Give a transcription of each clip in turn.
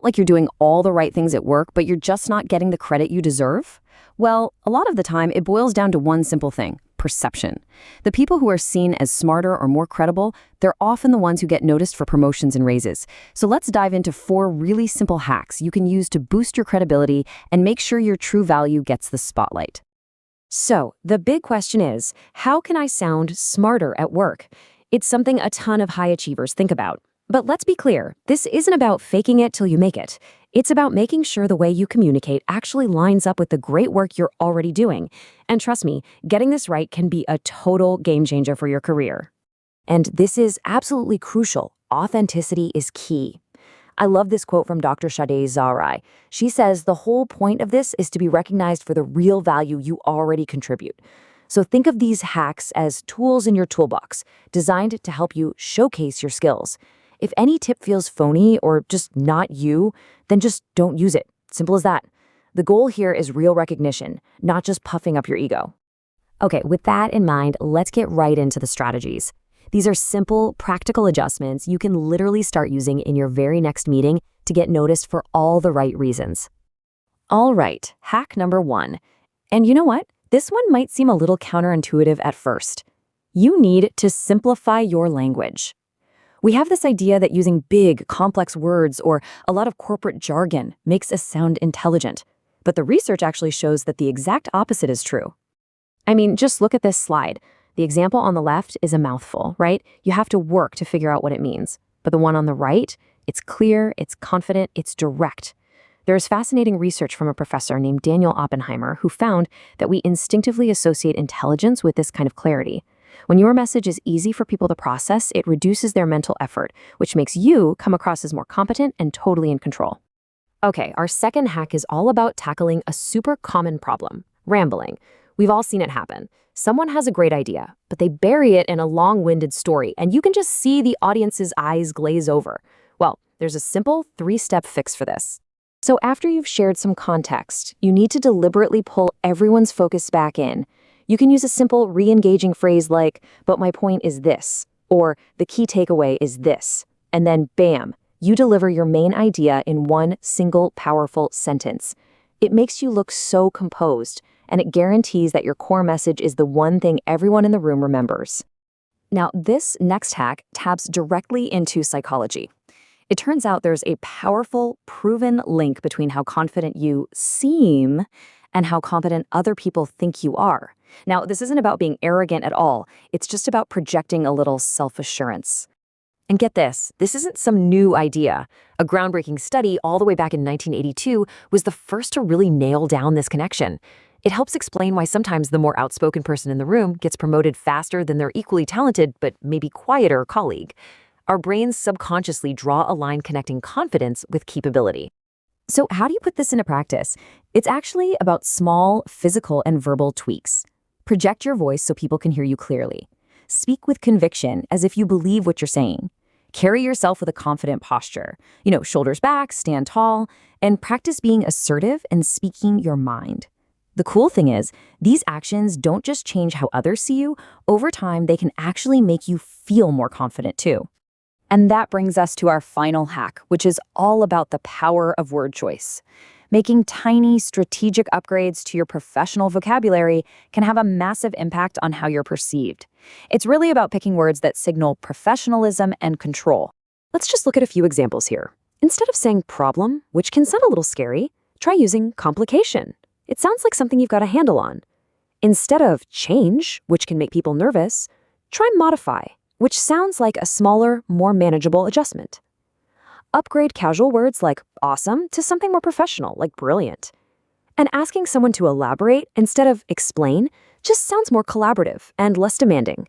like you're doing all the right things at work, but you're just not getting the credit you deserve? Well, a lot of the time, it boils down to one simple thing: perception. The people who are seen as smarter or more credible, they're often the ones who get noticed for promotions and raises. So let's dive into 4 really simple hacks you can use to boost your credibility and make sure your true value gets the spotlight. So, the big question is, how can I sound smarter at work? It's something a ton of high achievers think about. But let's be clear, this isn't about faking it till you make it. It's about making sure the way you communicate actually lines up with the great work you're already doing. And trust me, getting this right can be a total game changer for your career. And this is absolutely crucial. Authenticity is key. I love this quote from Dr. Sade Zahrai. She says the whole point of this is to be recognized for the real value you already contribute. So think of these hacks as tools in your toolbox, designed to help you showcase your skills. If any tip feels phony or just not you, then just don't use it. Simple as that. The goal here is real recognition, not just puffing up your ego. Okay, with that in mind, let's get right into the strategies. These are simple, practical adjustments you can literally start using in your very next meeting to get noticed for all the right reasons. All right, hack number 1. And you know what? This one might seem a little counterintuitive at first. You need to simplify your language. We have this idea that using big, complex words or a lot of corporate jargon makes us sound intelligent. But the research actually shows that the exact opposite is true. I mean, just look at this slide. The example on the left is a mouthful, right? You have to work to figure out what it means. But the one on the right, it's clear, it's confident, it's direct. There is fascinating research from a professor named Daniel Oppenheimer who found that we instinctively associate intelligence with this kind of clarity. When your message is easy for people to process, it reduces their mental effort, which makes you come across as more competent and totally in control. Okay, our second hack is all about tackling a super common problem: rambling. We've all seen it happen. Someone has a great idea, but they bury it in a long-winded story, and you can just see the audience's eyes glaze over. Well, there's a simple 3-step fix for this. So after you've shared some context, you need to deliberately pull everyone's focus back in. You can use a simple re-engaging phrase like, "But my point is this," or "The key takeaway is this," and then bam, you deliver your main idea in one single powerful sentence. It makes you look so composed, and it guarantees that your core message is the one thing everyone in the room remembers. Now, this next hack taps directly into psychology. It turns out there's a powerful, proven link between how confident you seem and how competent other people think you are. Now, this isn't about being arrogant at all. It's just about projecting a little self-assurance. And get this isn't some new idea. A groundbreaking study all the way back in 1982 was the first to really nail down this connection. It helps explain why sometimes the more outspoken person in the room gets promoted faster than their equally talented but maybe quieter colleague. Our brains subconsciously draw a line connecting confidence with capability. So how do you put this into practice? It's actually about small physical and verbal tweaks. Project your voice so people can hear you clearly. Speak with conviction as if you believe what you're saying. Carry yourself with a confident posture. Shoulders back, stand tall, and practice being assertive and speaking your mind. The cool thing is, these actions don't just change how others see you. Over time, they can actually make you feel more confident too. And that brings us to our final hack, which is all about the power of word choice. Making tiny, strategic upgrades to your professional vocabulary can have a massive impact on how you're perceived. It's really about picking words that signal professionalism and control. Let's just look at a few examples here. Instead of saying problem, which can sound a little scary, try using complication. It sounds like something you've got a handle on. Instead of change, which can make people nervous, try modify, which sounds like a smaller, more manageable adjustment. Upgrade casual words like awesome to something more professional, like brilliant. And asking someone to elaborate instead of explain just sounds more collaborative and less demanding.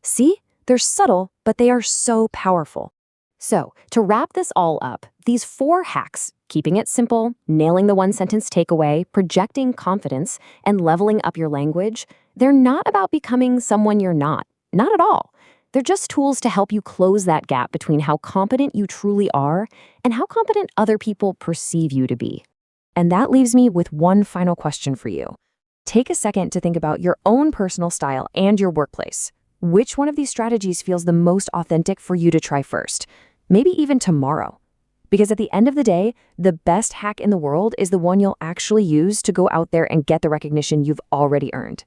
See, they're subtle, but they are so powerful. So, to wrap this all up, these 4 hacks, keeping it simple, nailing the one-sentence takeaway, projecting confidence, and leveling up your language, they're not about becoming someone you're not. Not at all. They're just tools to help you close that gap between how competent you truly are and how competent other people perceive you to be. And that leaves me with one final question for you. Take a second to think about your own personal style and your workplace. Which one of these strategies feels the most authentic for you to try first? Maybe even tomorrow. Because at the end of the day, the best hack in the world is the one you'll actually use to go out there and get the recognition you've already earned.